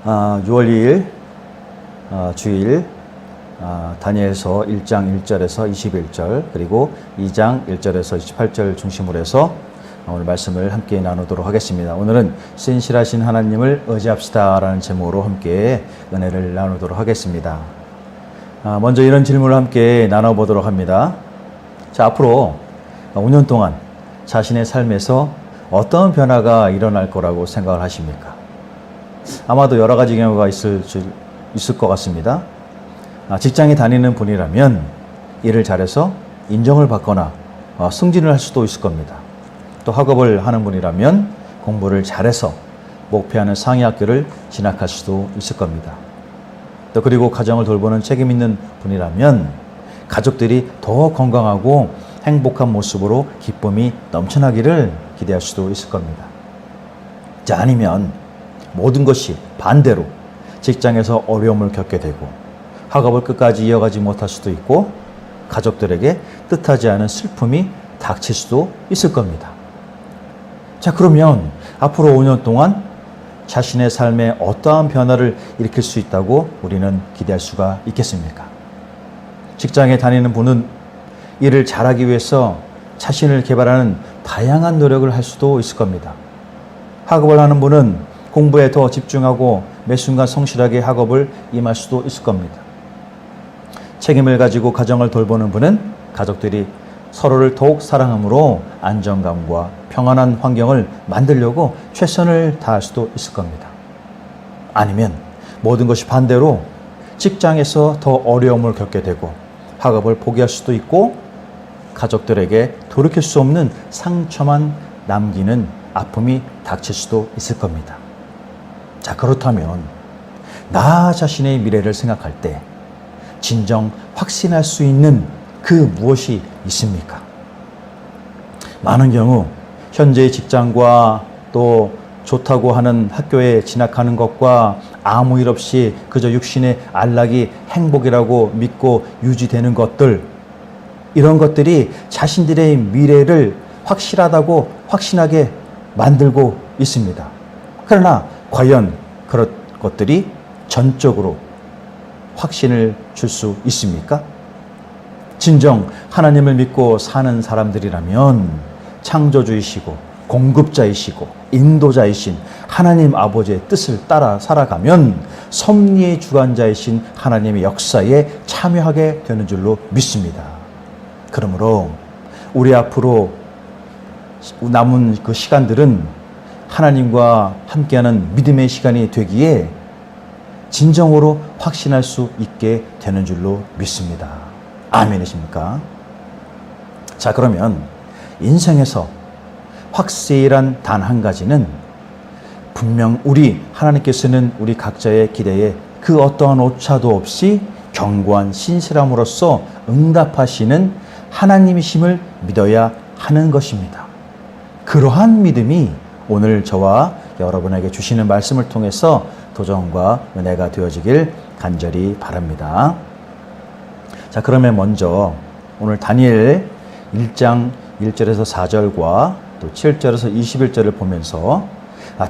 6월 2일 주일 다니엘서 1장 1절에서 21절 그리고 2장 1절에서 28절 중심으로 해서 오늘 말씀을 함께 나누도록 하겠습니다. 오늘은 신실하신 하나님을 의지합시다 라는 제목으로 함께 은혜를 나누도록 하겠습니다. 먼저 이런 질문을 함께 나눠보도록 합니다. 자, 앞으로 5년 동안 자신의 삶에서 어떤 변화가 일어날 거라고 생각을 하십니까? 아마도 여러 가지 경우가 있을 것 같습니다. 직장에 다니는 분이라면 일을 잘해서 인정을 받거나 승진을 할 수도 있을 겁니다. 또 학업을 하는 분이라면 공부를 잘해서 목표하는 상위 학교를 진학할 수도 있을 겁니다. 또 그리고 가정을 돌보는 책임 있는 분이라면 가족들이 더 건강하고 행복한 모습으로 기쁨이 넘쳐나기를 기대할 수도 있을 겁니다. 자, 아니면 모든 것이 반대로 직장에서 어려움을 겪게 되고 학업을 끝까지 이어가지 못할 수도 있고 가족들에게 뜻하지 않은 슬픔이 닥칠 수도 있을 겁니다. 자, 그러면 앞으로 5년 동안 자신의 삶에 어떠한 변화를 일으킬 수 있다고 우리는 기대할 수가 있겠습니까? 직장에 다니는 분은 일을 잘하기 위해서 자신을 개발하는 다양한 노력을 할 수도 있을 겁니다. 학업을 하는 분은 공부에 더 집중하고 매 순간 성실하게 학업을 임할 수도 있을 겁니다. 책임을 가지고 가정을 돌보는 분은 가족들이 서로를 더욱 사랑함으로 안정감과 평안한 환경을 만들려고 최선을 다할 수도 있을 겁니다. 아니면 모든 것이 반대로 직장에서 더 어려움을 겪게 되고 학업을 포기할 수도 있고 가족들에게 돌이킬 수 없는 상처만 남기는 아픔이 닥칠 수도 있을 겁니다. 자, 그렇다면 나 자신의 미래를 생각할 때 진정 확신할 수 있는 그 무엇이 있습니까? 많은 경우 현재의 직장과 또 좋다고 하는 학교에 진학하는 것과 아무 일 없이 그저 육신의 안락이 행복이라고 믿고 유지되는 것들, 이런 것들이 자신들의 미래를 확실하다고 확신하게 만들고 있습니다. 그러나 과연 그런 것들이 전적으로 확신을 줄 수 있습니까? 진정 하나님을 믿고 사는 사람들이라면 창조주이시고 공급자이시고 인도자이신 하나님 아버지의 뜻을 따라 살아가면 섭리의 주관자이신 하나님의 역사에 참여하게 되는 줄로 믿습니다. 그러므로 우리 앞으로 남은 그 시간들은 하나님과 함께하는 믿음의 시간이 되기에 진정으로 확신할 수 있게 되는 줄로 믿습니다. 아멘이십니까? 자, 그러면 인생에서 확실한 단 한 가지는 분명 하나님께서는 우리 각자의 기대에 그 어떠한 오차도 없이 견고한 신실함으로써 응답하시는 하나님이심을 믿어야 하는 것입니다. 그러한 믿음이 오늘 저와 여러분에게 주시는 말씀을 통해서 도전과 은혜가 되어지길 간절히 바랍니다. 자, 그러면 먼저 오늘 다니엘 1장 1절에서 4절과 또 7절에서 21절을 보면서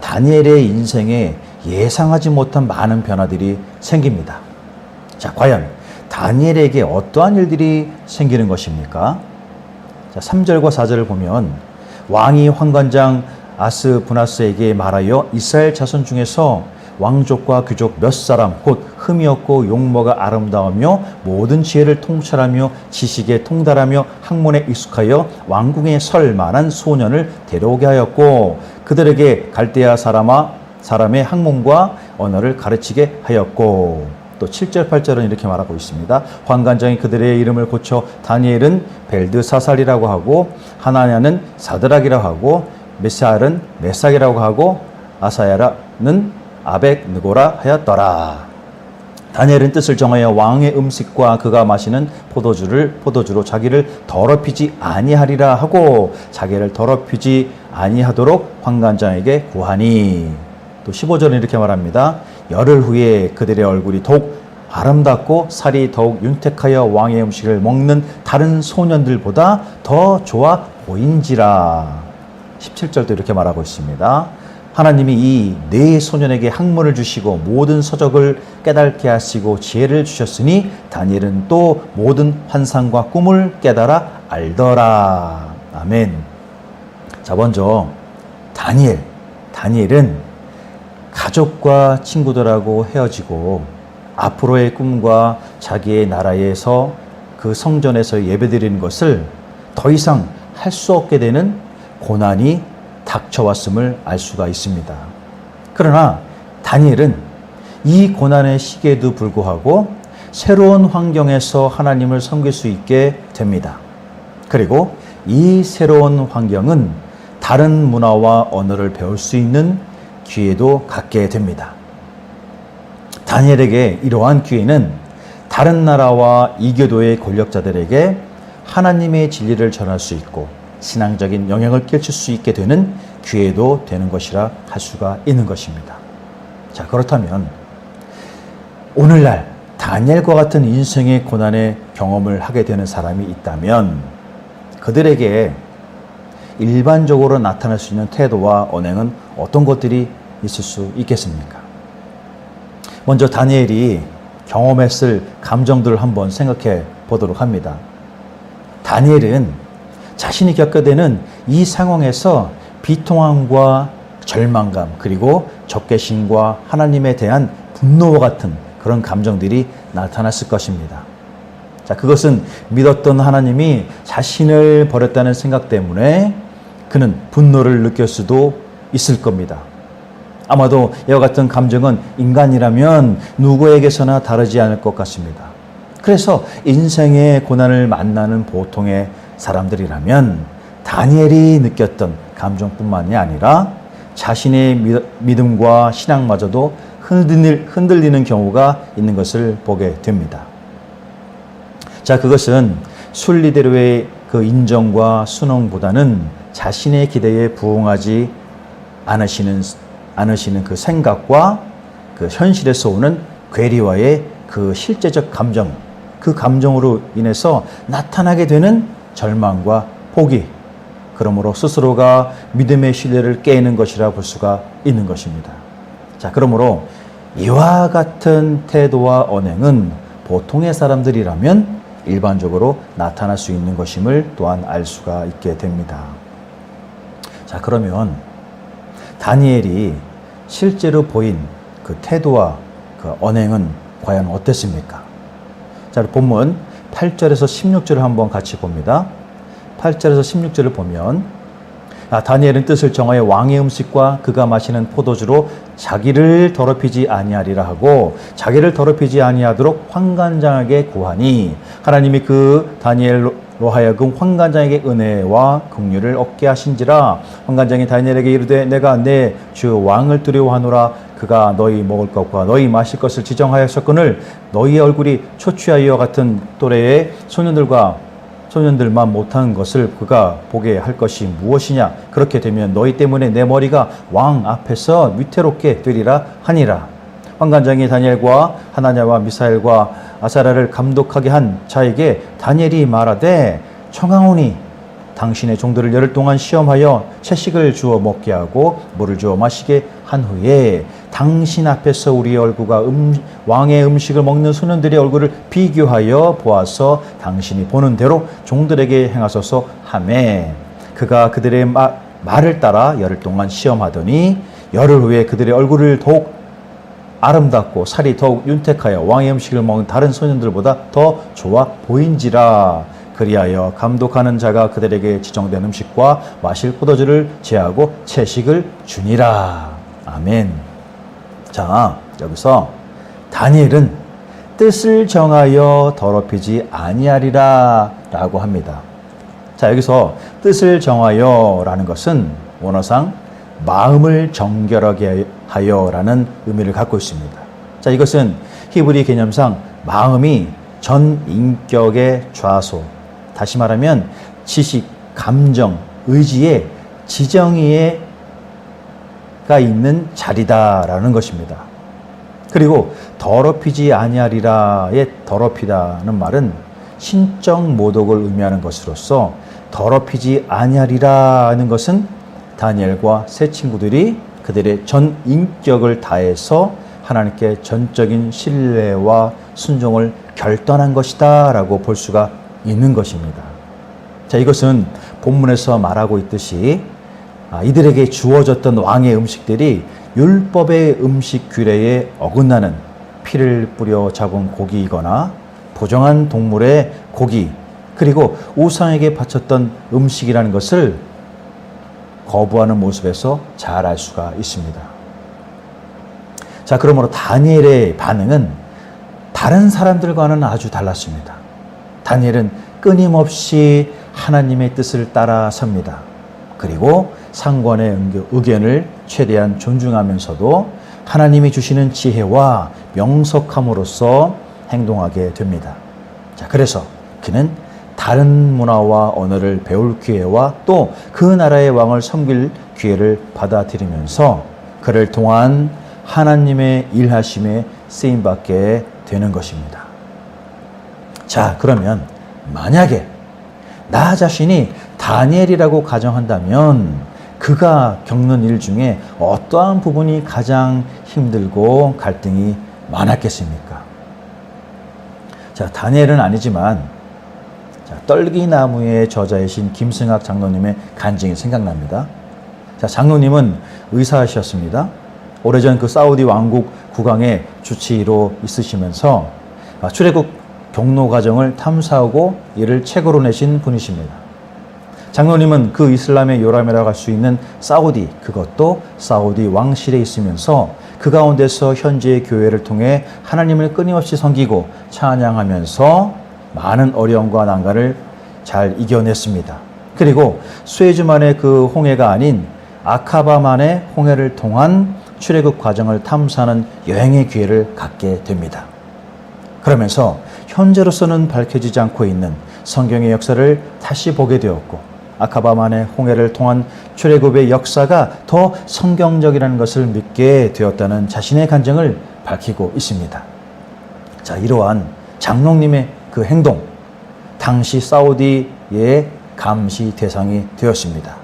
다니엘의 인생에 예상하지 못한 많은 변화들이 생깁니다. 자, 과연 다니엘에게 어떠한 일들이 생기는 것입니까? 자, 3절과 4절을 보면 왕이 환관장 아스부나스에게 말하여 이스라엘 자손 중에서 왕족과 귀족 몇 사람 곧 흠이 없고 용모가 아름다우며 모든 지혜를 통찰하며 지식에 통달하며 학문에 익숙하여 왕궁에 설 만한 소년을 데려오게 하였고 그들에게 갈대아 사람의 학문과 언어를 가르치게 하였고 또 7절 8절은 이렇게 말하고 있습니다. 환관장이 그들의 이름을 고쳐 다니엘은 벨드사살이라고 하고 하나냐는 사드락이라고 하고 메살은 메삭이라고 하고 아사야라는 아벡느고라 하였더라. 다니엘은 뜻을 정하여 왕의 음식과 그가 마시는 포도주로 자기를 더럽히지 아니하리라 하고 자기를 더럽히지 아니하도록 환관장에게 구하니. 또 15절은 이렇게 말합니다. 열흘 후에 그들의 얼굴이 더욱 아름답고 살이 더욱 윤택하여 왕의 음식을 먹는 다른 소년들보다 더 좋아 보인지라. 17절도 이렇게 말하고 있습니다. 하나님이 이 네 소년에게 학문을 주시고 모든 서적을 깨닫게 하시고 지혜를 주셨으니 다니엘은 또 모든 환상과 꿈을 깨달아 알더라. 아멘. 자, 먼저 다니엘은 가족과 친구들하고 헤어지고 앞으로의 꿈과 자기의 나라에서 그 성전에서 예배드리는 것을 더 이상 할 수 없게 되는 고난이 닥쳐왔음을 알 수가 있습니다. 그러나 다니엘은 이 고난의 시기에도 불구하고 새로운 환경에서 하나님을 섬길 수 있게 됩니다. 그리고 이 새로운 환경은 다른 문화와 언어를 배울 수 있는 기회도 갖게 됩니다. 다니엘에게 이러한 기회는 다른 나라와 이교도의 권력자들에게 하나님의 진리를 전할 수 있고 신앙적인 영향을 끼칠 수 있게 되는 기회도 되는 것이라 할 수가 있는 것입니다. 자, 그렇다면 오늘날 다니엘과 같은 인생의 고난의 경험을 하게 되는 사람이 있다면 그들에게 일반적으로 나타날 수 있는 태도와 언행은 어떤 것들이 있을 수 있겠습니까? 먼저 다니엘이 경험했을 감정들을 한번 생각해 보도록 합니다. 다니엘은 자신이 겪게 되는 이 상황에서 비통함과 절망감 그리고 적개심과 하나님에 대한 분노와 같은 그런 감정들이 나타났을 것입니다. 자, 그것은 믿었던 하나님이 자신을 버렸다는 생각 때문에 그는 분노를 느낄 수도 있을 겁니다. 아마도 이와 같은 감정은 인간이라면 누구에게서나 다르지 않을 것 같습니다. 그래서 인생의 고난을 만나는 보통의 사람들이라면 다니엘이 느꼈던 감정뿐만이 아니라 자신의 믿음과 신앙마저도 흔들리는 경우가 있는 것을 보게 됩니다. 자, 그것은 순리대로의 그 인정과 순응보다는 자신의 기대에 부응하지 않으시는 그 생각과 그 현실에서 오는 괴리와의 그 실제적 감정, 그 감정으로 인해서 나타나게 되는 절망과 포기, 그러므로 스스로가 믿음의 신뢰를 깨는 것이라 볼 수가 있는 것입니다. 자, 그러므로 이와 같은 태도와 언행은 보통의 사람들이라면 일반적으로 나타날 수 있는 것임을 또한 알 수가 있게 됩니다. 자, 그러면 다니엘이 실제로 보인 그 태도와 그 언행은 과연 어땠습니까? 자, 본문 8절에서 16절을 한번 같이 봅니다. 8절에서 16절을 보면 다니엘은 뜻을 정하여 왕의 음식과 그가 마시는 포도주로 자기를 더럽히지 아니하리라 하고 자기를 더럽히지 아니하도록 환관장에게 구하니 하나님이 그 다니엘로 하여금 환관장에게 은혜와 긍휼을 얻게 하신지라. 환관장이 다니엘에게 이르되 내가 내 주 왕을 두려워하노라. 그가 너희 먹을 것과 너희 마실 것을 지정하였었거늘 너희의 얼굴이 초취하여 같은 또래의 소년들만 못한 것을 그가 보게 할 것이 무엇이냐. 그렇게 되면 너희 때문에 내 머리가 왕 앞에서 위태롭게 되리라 하니라. 환관장이 다니엘과 하나냐와 미사엘과 아사랴를 감독하게 한 자에게 다니엘이 말하되 청하오니 당신의 종들을 열흘 동안 시험하여 채식을 주어 먹게 하고 물을 주어 마시게 한 후에 당신 앞에서 우리의 얼굴과 왕의 음식을 먹는 소년들의 얼굴을 비교하여 보아서 당신이 보는 대로 종들에게 행하소서 하매 그가 그들의 말을 따라 열흘 동안 시험하더니 열흘 후에 그들의 얼굴을 더욱 아름답고 살이 더욱 윤택하여 왕의 음식을 먹는 다른 소년들보다 더 좋아 보인지라. 그리하여 감독하는 자가 그들에게 지정된 음식과 마실 포도주를 제하고 채식을 주니라. 아멘. 자, 여기서 다니엘은 뜻을 정하여 더럽히지 아니하리라 라고 합니다. 자, 여기서 뜻을 정하여 라는 것은 원어상 마음을 정결하게 하여라는 의미를 갖고 있습니다. 자, 이것은 히브리 개념상 마음이 전 인격의 좌소, 다시 말하면 지식, 감정, 의지의 지정의가 있는 자리다라는 것입니다. 그리고 더럽히지 아니하리라의 더럽히다는 말은 신적 모독을 의미하는 것으로서 더럽히지 아니하리라는 것은 다니엘과 세 친구들이 그들의 전 인격을 다해서 하나님께 전적인 신뢰와 순종을 결단한 것이다 라고 볼 수가 있는 것입니다. 자, 이것은 본문에서 말하고 있듯이 이들에게 주어졌던 왕의 음식들이 율법의 음식 규례에 어긋나는 피를 뿌려 잡은 고기이거나 부정한 동물의 고기, 그리고 우상에게 바쳤던 음식이라는 것을 거부하는 모습에서 잘 알 수가 있습니다. 자, 그러므로 다니엘의 반응은 다른 사람들과는 아주 달랐습니다. 다니엘은 끊임없이 하나님의 뜻을 따라 섭니다. 그리고 상관의 의견을 최대한 존중하면서도 하나님이 주시는 지혜와 명석함으로써 행동하게 됩니다. 자, 그래서 그는 다른 문화와 언어를 배울 기회와 또 그 나라의 왕을 섬길 기회를 받아들이면서 그를 통한 하나님의 일하심에 쓰임받게 되는 것입니다. 자, 그러면 만약에 나 자신이 다니엘이라고 가정한다면 그가 겪는 일 중에 어떠한 부분이 가장 힘들고 갈등이 많았겠습니까? 자, 다니엘은 아니지만 떨기나무의 저자이신 김승학 장로님의 간증이 생각납니다. 자, 장로님은 의사이셨습니다. 오래전 그 사우디 왕국 국왕의 주치의로 있으시면서 출애굽 경로 과정을 탐사하고 이를 책으로 내신 분이십니다. 장로님은 그 이슬람의 요람이라고 할 수 있는 사우디, 그것도 사우디 왕실에 있으면서 그 가운데서 현재의 교회를 통해 하나님을 끊임없이 섬기고 찬양하면서 많은 어려움과 난관을 잘 이겨냈습니다. 그리고 수에즈만의 그 홍해가 아닌 아카바만의 홍해를 통한 출애굽 과정을 탐사하는 여행의 기회를 갖게 됩니다. 그러면서 현재로서는 밝혀지지 않고 있는 성경의 역사를 다시 보게 되었고 아카바만의 홍해를 통한 출애굽의 역사가 더 성경적이라는 것을 믿게 되었다는 자신의 간증을 밝히고 있습니다. 자, 이러한 장로님의 그 행동, 당시 사우디의 감시 대상이 되었습니다.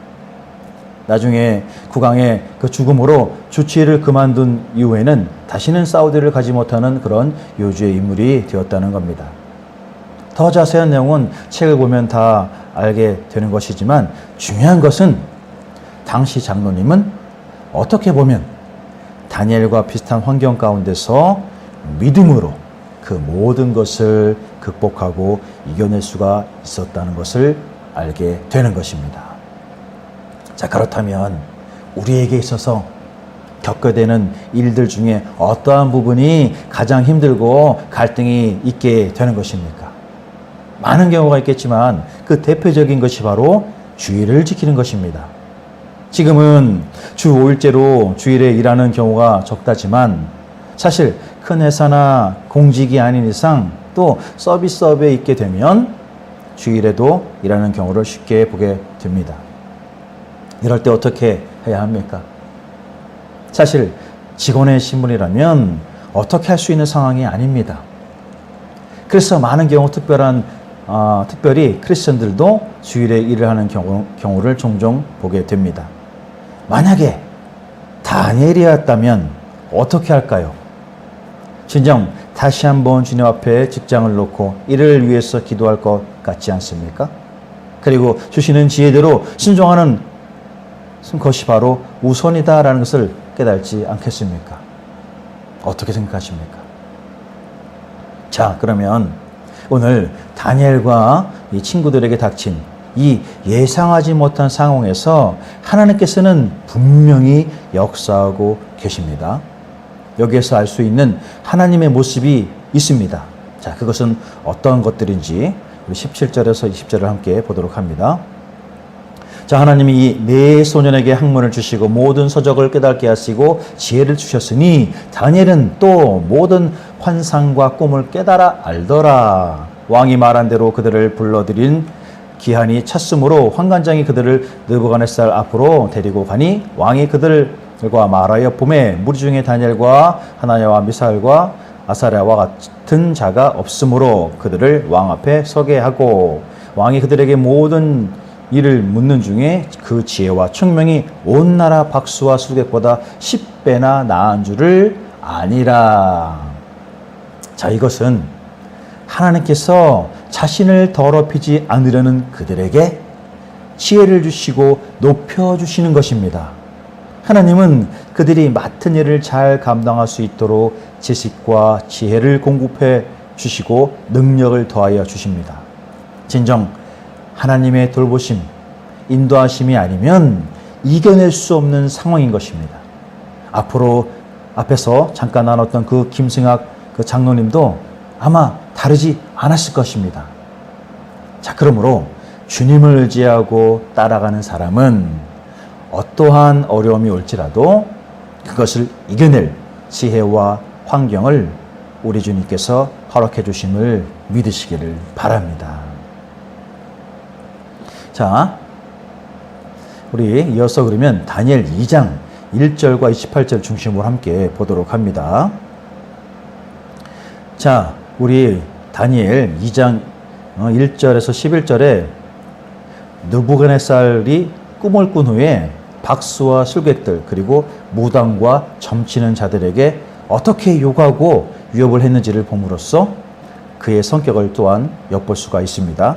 나중에 국왕의 그 죽음으로 주치의를 그만둔 이후에는 다시는 사우디를 가지 못하는 그런 요주의 인물이 되었다는 겁니다. 더 자세한 내용은 책을 보면 다 알게 되는 것이지만 중요한 것은 당시 장로님은 어떻게 보면 다니엘과 비슷한 환경 가운데서 믿음으로 그 모든 것을 극복하고 이겨낼 수가 있었다는 것을 알게 되는 것입니다. 자, 그렇다면 우리에게 있어서 겪게 되는 일들 중에 어떠한 부분이 가장 힘들고 갈등이 있게 되는 것입니까? 많은 경우가 있겠지만 그 대표적인 것이 바로 주일을 지키는 것입니다. 지금은 주 5일제로 주일에 일하는 경우가 적다지만 사실 큰 회사나 공직이 아닌 이상 또 서비스업에 있게 되면 주일에도 일하는 경우를 쉽게 보게 됩니다. 이럴 때 어떻게 해야 합니까? 사실 직원의 신분이라면 어떻게 할 수 있는 상황이 아닙니다. 그래서 많은 경우 특별히 크리스천들도 주일에 일을 하는 경우를 종종 보게 됩니다. 만약에 다니엘이었다면 어떻게 할까요? 진정 다시 한번 주님 앞에 직장을 놓고 이를 위해서 기도할 것 같지 않습니까? 그리고 주시는 지혜대로 순종하는 것이 바로 우선이다라는 것을 깨달지 않겠습니까? 어떻게 생각하십니까? 자, 그러면 오늘 다니엘과 이 친구들에게 닥친 이 예상하지 못한 상황에서 하나님께서는 분명히 역사하고 계십니다. 여기에서 알 수 있는 하나님의 모습이 있습니다. 자, 그것은 어떤 것들인지 우리 17절에서 20절을 함께 보도록 합니다. 자, 하나님이 이 네 소년에게 학문을 주시고 모든 서적을 깨닫게 하시고 지혜를 주셨으니 다니엘은 또 모든 환상과 꿈을 깨달아 알더라. 왕이 말한 대로 그들을 불러들인 기한이 찼으므로 환관장이 그들을 느부갓네살 앞으로 데리고 가니 왕이 그들과 말하여 봄에 무리 중에 다니엘과 하나냐와 미사엘과 아사랴와 같은 자가 없으므로 그들을 왕 앞에 서게 하고 왕이 그들에게 모든 이를 묻는 중에 그 지혜와 총명이 온 나라 박수와 술객보다 10배나 나은 줄을 아니라. 자, 이것은 하나님께서 자신을 더럽히지 않으려는 그들에게 지혜를 주시고 높여주시는 것입니다. 하나님은 그들이 맡은 일을 잘 감당할 수 있도록 지식과 지혜를 공급해 주시고 능력을 더하여 주십니다. 진정 하나님의 돌보심, 인도하심이 아니면 이겨낼 수 없는 상황인 것입니다. 앞에서 잠깐 나눴던 그 김승학 그 장로님도 아마 다르지 않았을 것입니다. 자, 그러므로 주님을 의지하고 따라가는 사람은 어떠한 어려움이 올지라도 그것을 이겨낼 지혜와 환경을 우리 주님께서 허락해 주심을 믿으시기를 바랍니다. 자, 우리 이어서 그러면 다니엘 2장 1절과 28절 중심으로 함께 보도록 합니다. 자, 우리 다니엘 2장 1절에서 11절에 느부갓네살이 꿈을 꾼 후에 박수와 술객들 그리고 무당과 점치는 자들에게 어떻게 요구하고 위협을 했는지를 봄으로써 그의 성격을 또한 엿볼 수가 있습니다.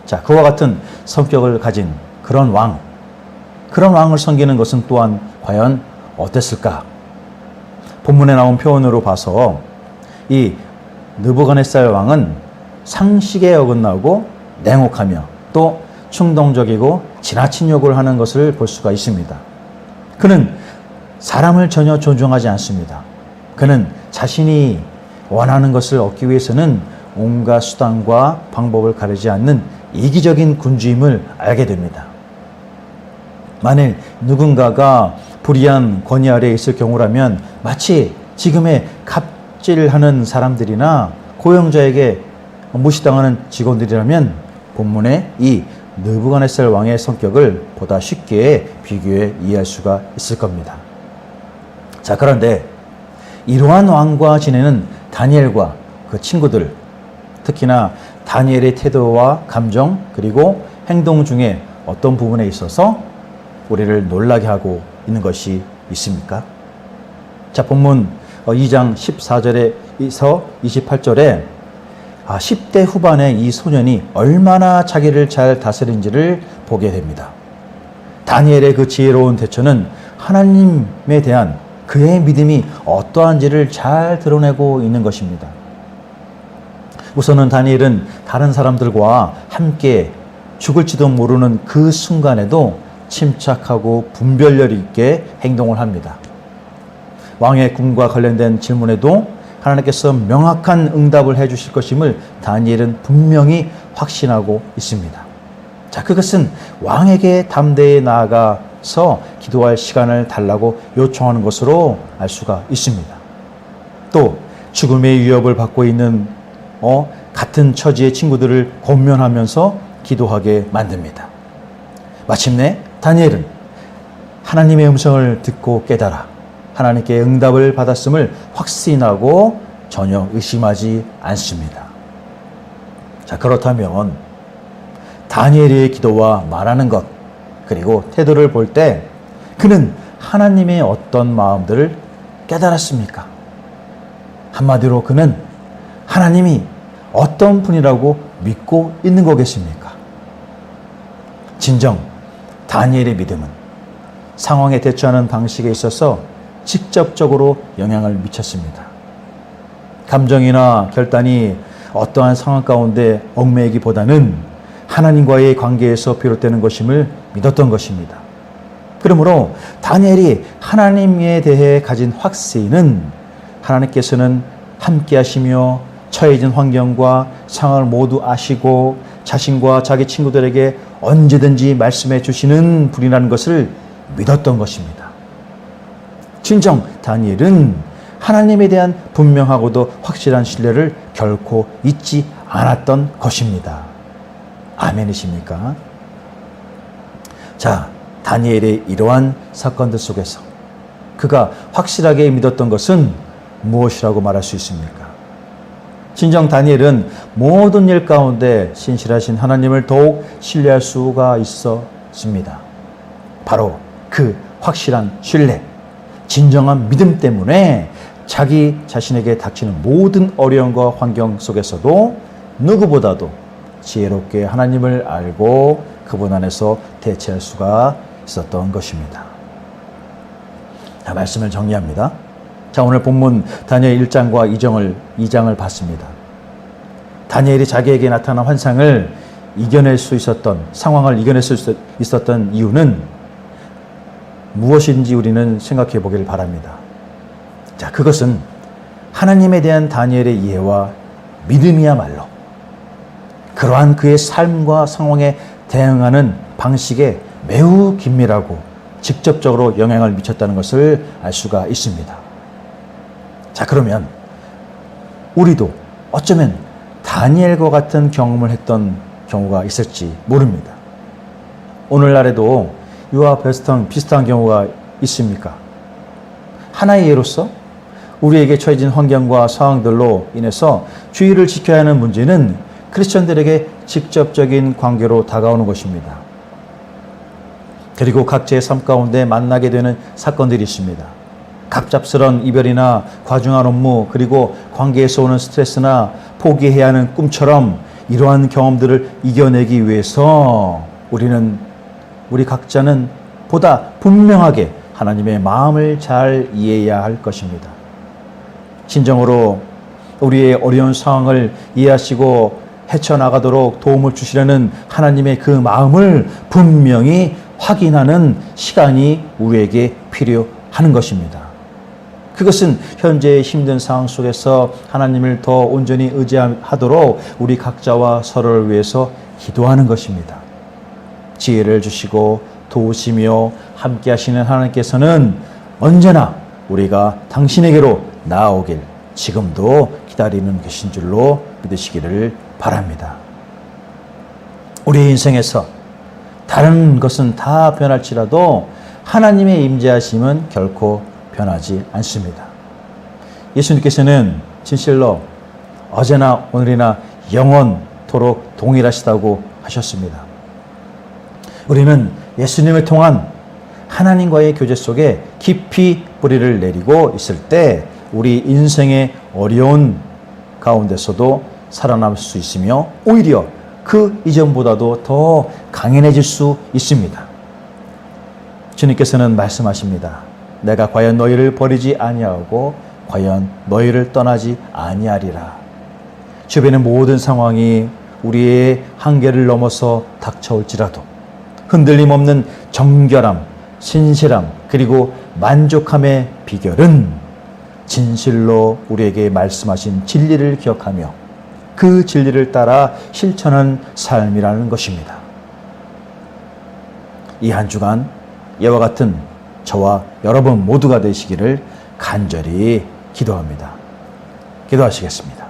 자, 그와 같은 성격을 가진 그런 왕을 섬기는 것은 또한 과연 어땠을까? 본문에 나온 표현으로 봐서 이 느부갓네살 왕은 상식에 어긋나고 냉혹하며 또 충동적이고 지나친 요구를 하는 것을 볼 수가 있습니다. 그는 사람을 전혀 존중하지 않습니다. 그는 자신이 원하는 것을 얻기 위해서는 온갖 수단과 방법을 가리지 않는 이기적인 군주임을 알게 됩니다. 만일 누군가가 불의한 권위 아래에 있을 경우라면 마치 지금의 갑질하는 사람들이나 고용자에게 무시당하는 직원들이라면 본문의 이 느부갓네살 왕의 성격을 보다 쉽게 비교해 이해할 수가 있을 겁니다. 자, 그런데 이러한 왕과 지내는 다니엘과 그 친구들, 특히나 다니엘의 태도와 감정 그리고 행동 중에 어떤 부분에 있어서 우리를 놀라게 하고 있는 것이 있습니까? 자, 본문 2장 14절에서 28절에 10대 후반의 이 소년이 얼마나 자기를 잘 다스린지를 보게 됩니다. 다니엘의 그 지혜로운 대처는 하나님에 대한 그의 믿음이 어떠한지를 잘 드러내고 있는 것입니다. 우선은 다니엘은 다른 사람들과 함께 죽을지도 모르는 그 순간에도 침착하고 분별력 있게 행동을 합니다. 왕의 꿈과 관련된 질문에도 하나님께서 명확한 응답을 해 주실 것임을 다니엘은 분명히 확신하고 있습니다. 자, 그것은 왕에게 담대히 나아가서 기도할 시간을 달라고 요청하는 것으로 알 수가 있습니다. 또 죽음의 위협을 받고 있는 같은 처지의 친구들을 권면하면서 기도하게 만듭니다. 마침내 다니엘은 하나님의 음성을 듣고 깨달아 하나님께 응답을 받았음을 확신하고 전혀 의심하지 않습니다. 자, 그렇다면 다니엘의 기도와 말하는 것 그리고 태도를 볼 때 그는 하나님의 어떤 마음들을 깨달았습니까? 한마디로 그는 하나님이 어떤 분이라고 믿고 있는 거겠습니까? 진정 다니엘의 믿음은 상황에 대처하는 방식에 있어서 직접적으로 영향을 미쳤습니다. 감정이나 결단이 어떠한 상황 가운데 얽매이기보다는 하나님과의 관계에서 비롯되는 것임을 믿었던 것입니다. 그러므로 다니엘이 하나님에 대해 가진 확신은 하나님께서는 함께 하시며 처해진 환경과 상황을 모두 아시고 자신과 자기 친구들에게 언제든지 말씀해 주시는 분이라는 것을 믿었던 것입니다. 진정 다니엘은 하나님에 대한 분명하고도 확실한 신뢰를 결코 잊지 않았던 것입니다. 아멘이십니까? 자, 다니엘의 이러한 사건들 속에서 그가 확실하게 믿었던 것은 무엇이라고 말할 수 있습니까? 진정 다니엘은 모든 일 가운데 신실하신 하나님을 더욱 신뢰할 수가 있었습니다. 바로 그 확실한 신뢰, 진정한 믿음 때문에 자기 자신에게 닥치는 모든 어려움과 환경 속에서도 누구보다도 지혜롭게 하나님을 알고 그분 안에서 대체할 수가 있었던 것입니다. 자, 말씀을 정리합니다. 자, 오늘 본문 다니엘 1장과 2장을 봤습니다. 다니엘이 자기에게 나타난 환상을 이겨낼 수 있었던, 상황을 이겨낼 수 있었던 이유는 무엇인지 우리는 생각해 보길 바랍니다. 자, 그것은 하나님에 대한 다니엘의 이해와 믿음이야말로 그러한 그의 삶과 상황에 대응하는 방식에 매우 긴밀하고 직접적으로 영향을 미쳤다는 것을 알 수가 있습니다. 자, 그러면 우리도 어쩌면 다니엘과 같은 경험을 했던 경우가 있을지 모릅니다. 오늘날에도 이와 비슷한 경우가 있습니까? 하나의 예로서 우리에게 처해진 환경과 상황들로 인해서 주의를 지켜야 하는 문제는 크리스천들에게 직접적인 관계로 다가오는 것입니다. 그리고 각자의 삶 가운데 만나게 되는 사건들이 있습니다. 갑작스러운 이별이나 과중한 업무, 그리고 관계에서 오는 스트레스나 포기해야 하는 꿈처럼 이러한 경험들을 이겨내기 위해서 우리 각자는 보다 분명하게 하나님의 마음을 잘 이해해야 할 것입니다. 진정으로 우리의 어려운 상황을 이해하시고 헤쳐나가도록 도움을 주시려는 하나님의 그 마음을 분명히 확인하는 시간이 우리에게 필요한 것입니다. 그것은 현재의 힘든 상황 속에서 하나님을 더 온전히 의지하도록 우리 각자와 서로를 위해서 기도하는 것입니다. 지혜를 주시고 도우시며 함께 하시는 하나님께서는 언제나 우리가 당신에게로 나아오길 지금도 기다리는 계신 줄로 믿으시기를 바랍니다. 우리의 인생에서 다른 것은 다 변할지라도 하나님의 임재하심은 결코 변하지 않습니다. 예수님께서는 진실로 어제나 오늘이나 영원토록 동일하시다고 하셨습니다. 우리는 예수님을 통한 하나님과의 교제 속에 깊이 뿌리를 내리고 있을 때 우리 인생의 어려운 가운데서도 살아남을 수 있으며 오히려 그 이전보다도 더 강인해질 수 있습니다. 주님께서는 말씀하십니다. 내가 과연 너희를 버리지 아니하고 과연 너희를 떠나지 아니하리라. 주변의 모든 상황이 우리의 한계를 넘어서 닥쳐올지라도 흔들림 없는 정결함, 신실함, 그리고 만족함의 비결은 진실로 우리에게 말씀하신 진리를 기억하며 그 진리를 따라 실천한 삶이라는 것입니다. 이 한 주간 이와 같은 저와 여러분 모두가 되시기를 간절히 기도합니다. 기도하시겠습니다.